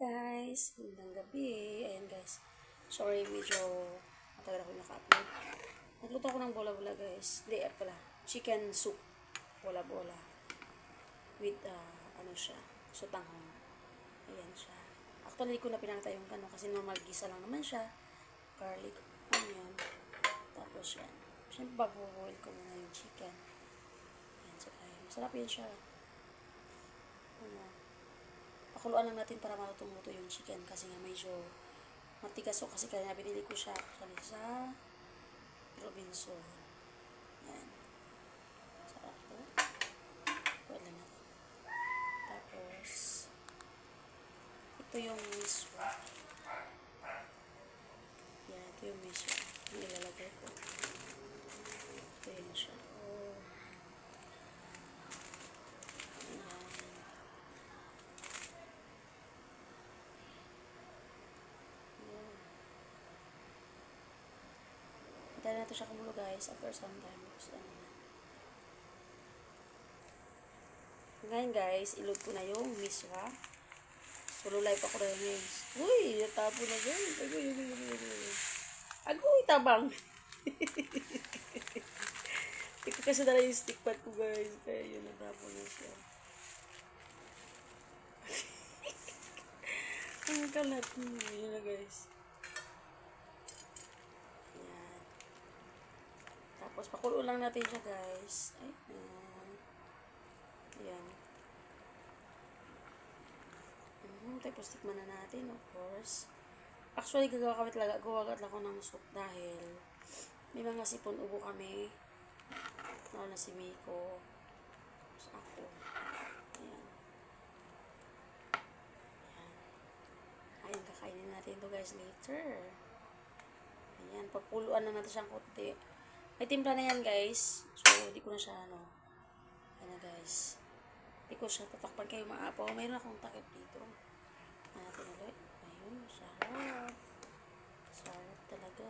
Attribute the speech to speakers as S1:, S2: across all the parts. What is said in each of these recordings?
S1: Guys, magandang gabi. Ayan guys. Sorry, medyo matagal ako naka-upload. Nagluto ako ng bola-bola guys. Hindi, pala. Chicken soup. Bola-bola. With, ano siya, sotanghon. Ayan siya. Actually, ko na pinakita yung kano kasi normal gisa lang naman siya. Garlic, onion. Tapos yan. Siyempre, bago-boil ko muna yung chicken. Ayan siya. Masarap yan siya. Pakuluan lang natin para malutong-luto yung chicken kasi nga medyo matigas so kasi kaya binili ko siya actually sa Robinson. Yan. Sarap po. Pakuluan lang natin. Tapos, ito yung miswa. Yan, ito yung miswa. Yung ilalagay ko. Ito yun siya. Dahil natin siya kumulo guys after some time. Ngayon guys, ilod ko na yung miswa. Sululay pa ko na yun. Uy, natapo na dyan. Agoy, tabang. Hindi ko kasi dala yung stick pad ko guys. Kaya yun, natapo na siya. Ang kalat. Yun na guys. Tapos, pakulo lang natin siya, guys. Ayan. Tapos, tikman na natin, of course. Actually, gagawa lang ako ng soup dahil may mga sipon ubo kami. Lalo na si Miko. Tapos ako. Ayan. Ayan, kakainin natin ito, guys, later. Ayan, papuluan na natin siyang konti. May timpla na yan, guys. So, di ko na siya, Ayan na, guys. Di ko siya tatakpan kayo maapaw. Mayroon akong takip dito. Natin ulit. Ayun, sarap. Sarap talaga,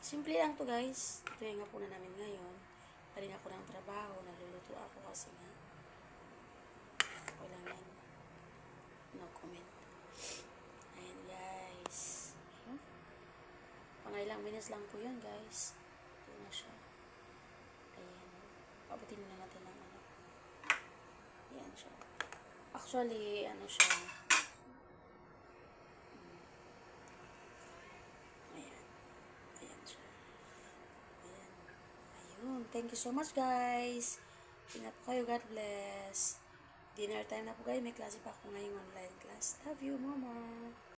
S1: Simple lang to, guys. Ito yung hapunan namin ngayon. Galing ako ng trabaho. Naluluto ako kasi nga. Okay lang yan. No comment. Ayan, guys. Mga ilang minutes lang po yun, guys. Ito na siya. Ayan. Pabutin na natin ng Ayan siya. Actually, siya. Ayan. Ayan siya. Ayan. Ayun. Thank you so much, guys. Ingat po kayo. God bless. Dinner time na po, guys. May klase pa ako ngayong online class. Love you, Mama.